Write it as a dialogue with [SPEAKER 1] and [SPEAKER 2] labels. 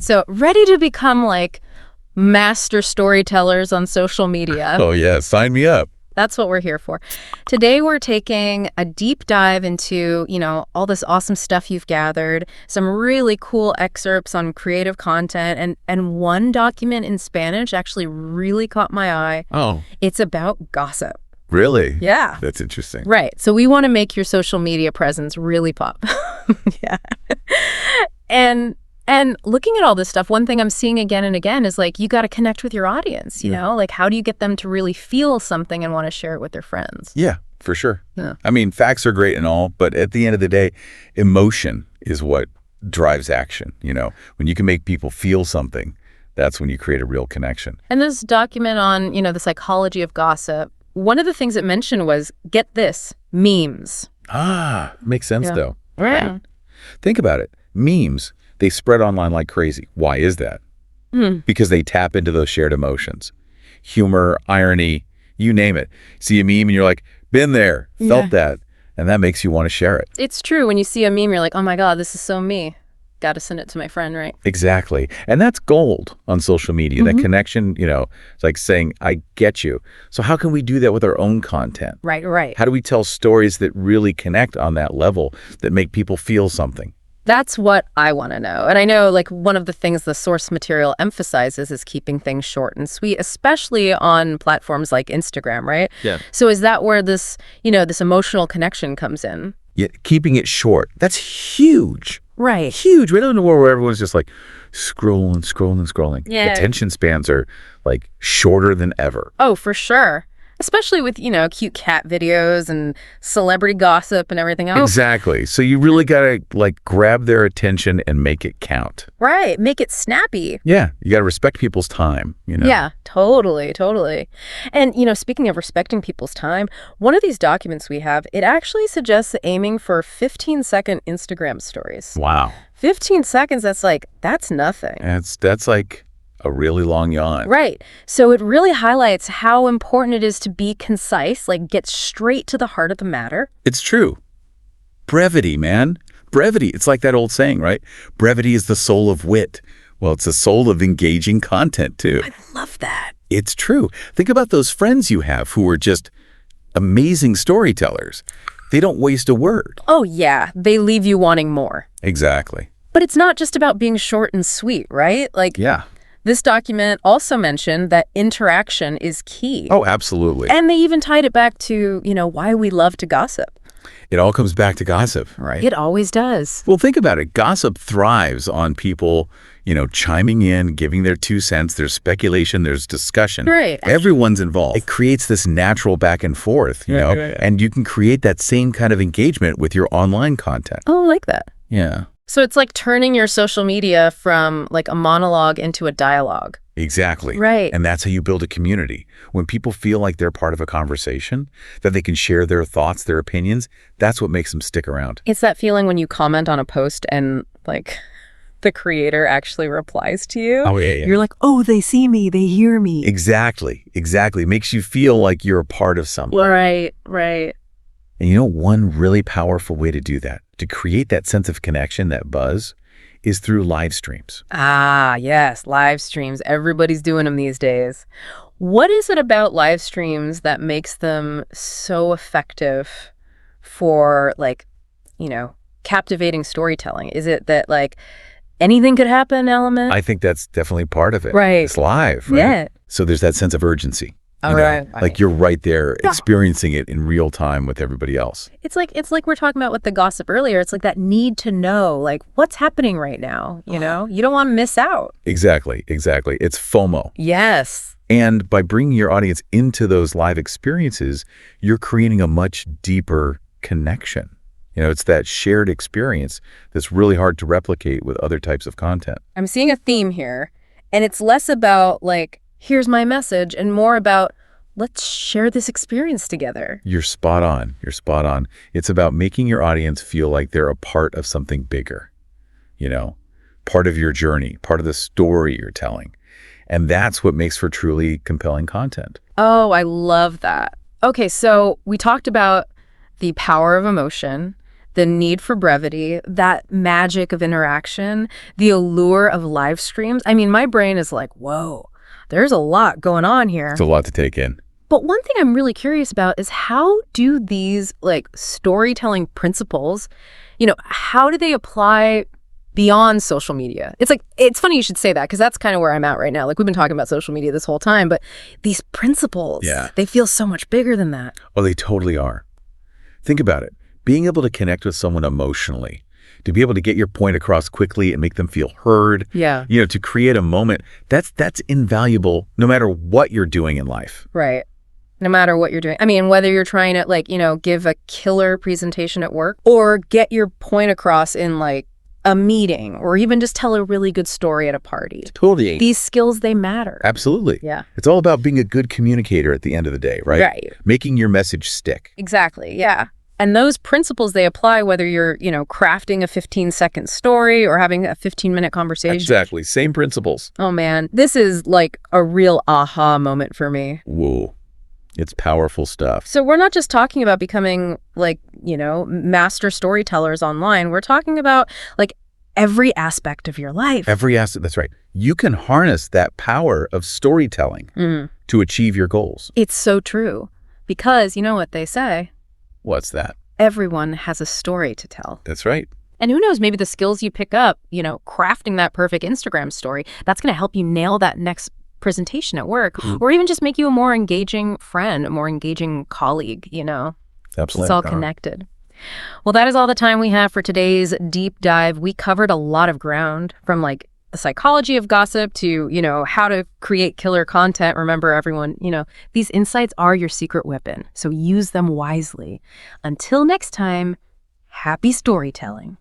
[SPEAKER 1] So ready to become like master storytellers on social media.
[SPEAKER 2] Oh, yeah. Sign me up.
[SPEAKER 1] That's what we're here for. Today, we're taking a deep dive into, all this awesome stuff you've gathered, some really cool excerpts on creative content, and one document in Spanish actually really caught my eye.
[SPEAKER 2] Oh.
[SPEAKER 1] It's about gossip.
[SPEAKER 2] Really?
[SPEAKER 1] Yeah.
[SPEAKER 2] That's interesting.
[SPEAKER 1] Right. So we want to make your social media presence really pop. Yeah. And looking at all this stuff, one thing I'm seeing again and again is like, you got to connect with your audience, you know? Like, how do you get them to really feel something and want to share it with their friends?
[SPEAKER 2] Yeah, for sure.
[SPEAKER 1] Yeah.
[SPEAKER 2] I mean, facts are great and all, but at the end of the day, emotion is what drives action, When you can make people feel something, that's when you create a real connection.
[SPEAKER 1] And this document on, the psychology of gossip, one of the things it mentioned was, get this, memes.
[SPEAKER 2] Ah, makes sense though.
[SPEAKER 1] Right.
[SPEAKER 2] Think about it. Memes, they spread online like crazy. Why is that? Because they tap into those shared emotions. Humor, irony, you name it. See a meme and you're like, been there, felt that. And that makes you want to share it.
[SPEAKER 1] It's true. When you see a meme, you're like, oh my God, this is so me. Got to send it to my friend, right?
[SPEAKER 2] Exactly. And that's gold on social media. That connection, it's like saying, I get you. So how can we do that with our own content?
[SPEAKER 1] Right.
[SPEAKER 2] How do we tell stories that really connect on that level, that make people feel something?
[SPEAKER 1] That's what I want to know. And I know like one of the things the source material emphasizes is keeping things short and sweet, especially on platforms like Instagram, right?
[SPEAKER 2] Yeah.
[SPEAKER 1] So is that where this, this emotional connection comes in?
[SPEAKER 2] Yeah, keeping it short. That's huge.
[SPEAKER 1] Right.
[SPEAKER 2] Huge. We live in a world where everyone's just like scrolling.
[SPEAKER 1] Yeah.
[SPEAKER 2] Attention spans are like shorter than ever.
[SPEAKER 1] Oh, for sure. Especially with, cute cat videos and celebrity gossip and everything else.
[SPEAKER 2] Exactly. So you really got to like grab their attention and make it count.
[SPEAKER 1] Right. Make it snappy.
[SPEAKER 2] Yeah. You got to respect people's time,
[SPEAKER 1] Yeah, totally. And, speaking of respecting people's time, one of these documents we have, it actually suggests aiming for 15-second Instagram stories.
[SPEAKER 2] Wow.
[SPEAKER 1] 15 seconds, that's nothing.
[SPEAKER 2] That's like a really long yawn.
[SPEAKER 1] Right. So it really highlights how important it is to be concise, like get straight to the heart of the matter.
[SPEAKER 2] It's true. Brevity, man. Brevity. It's like that old saying, right? Brevity is the soul of wit. Well, it's the soul of engaging content, too.
[SPEAKER 1] I love that.
[SPEAKER 2] It's true. Think about those friends you have who are just amazing storytellers. They don't waste a word.
[SPEAKER 1] Oh, yeah. They leave you wanting more.
[SPEAKER 2] Exactly.
[SPEAKER 1] But it's not just about being short and sweet, right?
[SPEAKER 2] Yeah.
[SPEAKER 1] This document also mentioned that interaction is key.
[SPEAKER 2] Oh, absolutely.
[SPEAKER 1] And they even tied it back to, why we love to gossip.
[SPEAKER 2] It all comes back to gossip, right?
[SPEAKER 1] It always does.
[SPEAKER 2] Well, think about it. Gossip thrives on people, chiming in, giving their 2 cents. There's speculation, there's discussion.
[SPEAKER 1] Right.
[SPEAKER 2] Everyone's involved. It creates this natural back and forth,
[SPEAKER 1] Right.
[SPEAKER 2] And you can create that same kind of engagement with your online content.
[SPEAKER 1] Oh, I like that.
[SPEAKER 2] Yeah.
[SPEAKER 1] So it's like turning your social media from like a monologue into a dialogue.
[SPEAKER 2] Exactly.
[SPEAKER 1] Right.
[SPEAKER 2] And that's how you build a community. When people feel like they're part of a conversation, that they can share their thoughts, their opinions, that's what makes them stick around.
[SPEAKER 1] It's that feeling when you comment on a post and like the creator actually replies to you.
[SPEAKER 2] Oh, yeah.
[SPEAKER 1] You're like, oh, they see me, they hear me.
[SPEAKER 2] Exactly. It makes you feel like you're a part of something.
[SPEAKER 1] Right.
[SPEAKER 2] And one really powerful way to do that, to create that sense of connection, that buzz, is through live streams.
[SPEAKER 1] Ah, yes, live streams. Everybody's doing them these days. What is it about live streams that makes them so effective for captivating storytelling? Is it that anything could happen element?
[SPEAKER 2] I think that's definitely part of it.
[SPEAKER 1] Right.
[SPEAKER 2] It's live, right?
[SPEAKER 1] Yeah.
[SPEAKER 2] So there's that sense of urgency.
[SPEAKER 1] Right.
[SPEAKER 2] Like you're right there experiencing it in real time with everybody else.
[SPEAKER 1] It's like we're talking about with the gossip earlier. It's like that need to know, what's happening right now, You don't want to miss out.
[SPEAKER 2] Exactly. It's FOMO.
[SPEAKER 1] Yes.
[SPEAKER 2] And by bringing your audience into those live experiences, you're creating a much deeper connection. It's that shared experience that's really hard to replicate with other types of content. I'm
[SPEAKER 1] seeing a theme here, and it's less about here's my message, and more about let's share this experience together. You're spot on. It's about making your audience feel like they're a part of something bigger, part of your journey, part of the story you're telling. And that's what makes for truly compelling content. Oh, I love that. Okay, so we talked about the power of emotion, the need for brevity, that magic of interaction, the allure of live streams. I mean, my brain is like, whoa, there's a lot going on here.
[SPEAKER 2] It's a lot to take in.
[SPEAKER 1] But one thing I'm really curious about is how do these like storytelling principles, how do they apply beyond social media? It's funny you should say that, because that's kind of where I'm at right now. Like, we've been talking about social media this whole time, but these principles, they feel so much bigger than that.
[SPEAKER 2] Oh, they totally are. Think about it. Being able to connect with someone emotionally, to be able to get your point across quickly and make them feel heard, to create a moment, that's invaluable no matter what you're doing in life.
[SPEAKER 1] Right. No matter what you're doing. I mean, whether you're trying to, give a killer presentation at work or get your point across in, a meeting, or even just tell a really good story at a party.
[SPEAKER 2] Totally.
[SPEAKER 1] These skills, they matter.
[SPEAKER 2] Absolutely.
[SPEAKER 1] Yeah.
[SPEAKER 2] It's all about being a good communicator at the end of the day, right?
[SPEAKER 1] Right.
[SPEAKER 2] Making your message stick.
[SPEAKER 1] Exactly. Yeah. And those principles, they apply whether you're, crafting a 15-second story or having a 15-minute conversation.
[SPEAKER 2] Exactly. Same principles.
[SPEAKER 1] Oh, man. This is like a real aha moment for me.
[SPEAKER 2] Whoa. It's powerful stuff.
[SPEAKER 1] So we're not just talking about becoming master storytellers online. We're talking about every aspect of your life.
[SPEAKER 2] Every aspect. That's right. You can harness that power of storytelling to achieve your goals.
[SPEAKER 1] It's so true, because you know what they say.
[SPEAKER 2] What's that?
[SPEAKER 1] Everyone has a story to tell.
[SPEAKER 2] That's right.
[SPEAKER 1] And who knows, maybe the skills you pick up, crafting that perfect Instagram story, that's going to help you nail that next presentation at work, or even just make you a more engaging friend, a more engaging colleague,
[SPEAKER 2] Absolutely.
[SPEAKER 1] It's all connected. Well, that is all the time we have for today's deep dive. We covered a lot of ground, from the psychology of gossip to, how to create killer content. Remember, everyone, these insights are your secret weapon, so use them wisely. Until next time, happy storytelling.